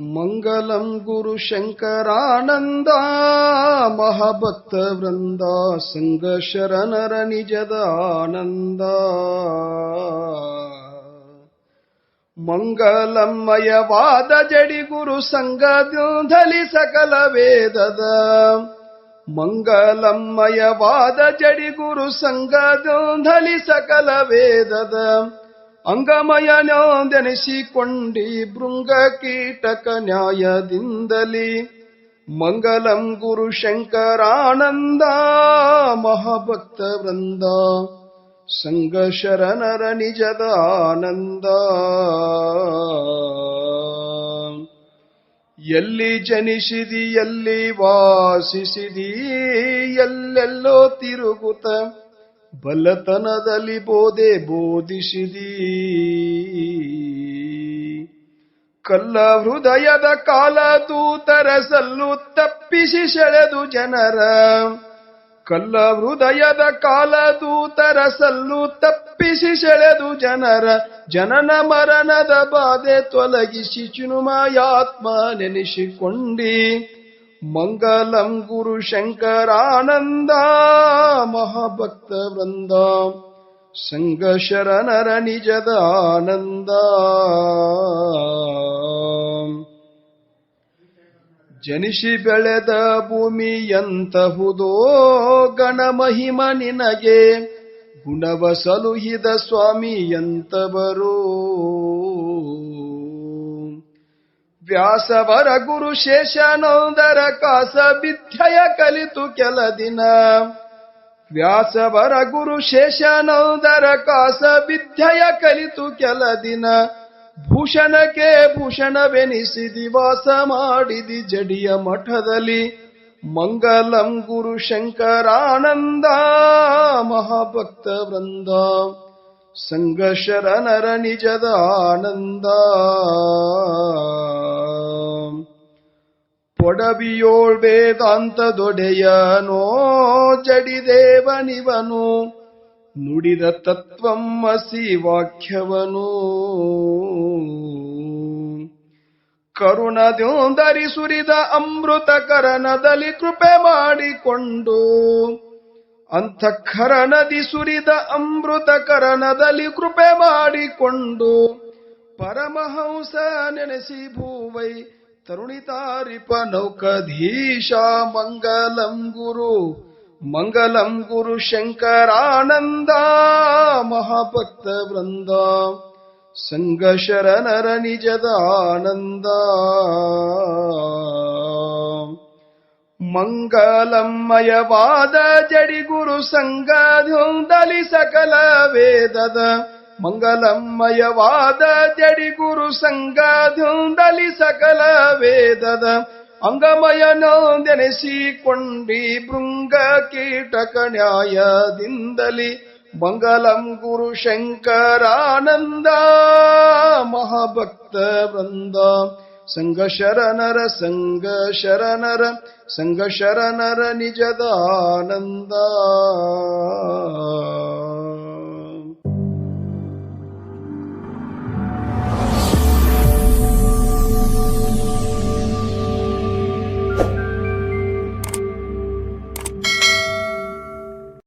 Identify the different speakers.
Speaker 1: ಮಂಗಲಂ ಗುರು ಶಂಕರಾನಂದ ಮಹಾಭಕ್ತ ವೃಂದ ಸಂಘ ಶರಣರ ನಿಜದ ಆನಂದ. ಮಂಗಲಮಯವಾದ ಜಡಿ ಗುರು ಸಂಘದಲ್ಲಿ ಸಕಲ ವೇದದ. ಮಂಗಲಮಯವಾದ ಜಡಿ ಗುರು ಸಂಘದಲ್ಲಿ ಸಕಲ ವೇದದ. ಅಂಗಮಯನೆನಿಸಿಕೊಂಡಿ ಭೃಂಗ ಕೀಟಕ ನ್ಯಾಯದಿಂದಲಿ. ಮಂಗಲಂ ಗುರು ಶಂಕರಾನಂದ ಮಹಾಭಕ್ತ ವೃಂದ ಸಂಘ ಶರಣರ ನಿಜದ ಆನಂದ. ಎಲ್ಲಿ ಜನಿಸಿದಿ ಎಲ್ಲಿ ವಾಸಿಸಿದಿ ಎಲ್ಲೆಲ್ಲೋ ತಿರುಗುತ್ತ ಬಲ್ಲತನದಲ್ಲಿ ಬೋಧೆ ಬೋಧಿಸಿದಿ. ಕಲ್ಲ ಹೃದಯದ ಕಾಲ ದೂತರ ಸಲ್ಲು ತಪ್ಪಿಸಿ ಸೆಳೆದು ಜನರ. ಕಲ್ಲ ಹೃದಯದ ಕಾಲ ದೂತರ ಸಲ್ಲು ತಪ್ಪಿಸಿ ಸೆಳೆದು ಜನರ. ಜನನ ಮರಣದ ಬಾಧೆ ತೊಲಗಿಸಿ ಚಿನುಮಯಾತ್ಮ ನೆನೆಸಿಕೊಂಡಿ. ಮಂಗಲಂ ಗುರು ಶಂಕರಾನಂದ ಮಹಾಭಕ್ತ ವೃಂದ ಸಂಘ ಶರಣರ ನಿಜದ ಆನಂದ. ಜನಿಸಿ ಬೆಳೆದ ಭೂಮಿ ಎಂತಹುದೋ ಗಣಮಹಿಮ ನಿನಗೆ. ಗುಣವ ಸಲುಹಿದ ಸ್ವಾಮಿ ಎಂತವರು. ವ್ಯಾಸವರ ಗುರು ಶೇಷನೌದರ ಕಾಸ ವಿದ್ಯೆಯ ಕಲಿತು ಕೆಲ ದಿನ. ವ್ಯಾಸವರ ಗುರು ಶೇಷನೌದರ ಕಾಸ ವಿದ್ಯೆಯ ಕಲಿತು ಕೆಲ ದಿನ. ಭೂಷಣಕ್ಕೆ ಭೂಷಣವೆನಿಸಿದಿ ವಾಸ ಮಾಡಿದಿ ಜಡಿಯ ಮಠದಲ್ಲಿ. ಮಂಗಲಂ ಗುರು ಶಂಕರಾನಂದ ಮಹಾಭಕ್ತ ವೃಂದ ಸಂಘ ಶರಣರ ನಿಜದ ಆನಂದ. ಪೊಡವಿಯೋಳ್ ವೇದಾಂತದೊಡೆಯನೋ ಜಡಿದೇವನಿವನು. ನುಡಿದ ತತ್ವಂ ಅಸಿ ವಾಕ್ಯವನು. ಕರುಣದೊಂದರಿ ಸುರಿದ ಅಮೃತ ಕರನದಲ್ಲಿ ಕೃಪೆ ಮಾಡಿಕೊಂಡು. ಅಂತಃಕರಣದಿ ಸುರಿದ ಅಮೃತ ಕರಣದಲ್ಲಿ ಕೃಪೆ ಮಾಡಿಕೊಂಡು. ಪರಮಹಂಸ ನೆನೆಸಿ ಭೂವೈ ತರುಣಿತಾರಿಪ ನೌಕಧೀಶ. ಮಂಗಲಂ ಗುರು ಶಂಕರಾನಂದ ಮಹಾಭಕ್ತ ವೃಂದ ಸಂಘ ಶರಣರ ನಿಜದ ಆನಂದ. ಮಂಗಲಮಯವಾದ ಜಡಿ ಗುರು ಸಂಘದಲ್ಲಿ ಸಕಲ ವೇದದ. ಮಂಗಲಮಯವಾದ ಜಡಿ ಗುರು ಸಂಘದಲ್ಲಿ ಸಕಲ ವೇದದ. ಅಂಗಮಯನೆನಿಸಿಕೊಂಡಿ ಭೃಂಗ ಕೀಟಕ ನ್ಯಾಯದಿಂದಲಿ. ಮಂಗಲಂ ಗುರು ಶಂಕರಾನಂದ ಮಹಾಭಕ್ತ ವೃಂದ ಸಂಘ ಶರಣರ ನಿಜದ ಆನಂದ.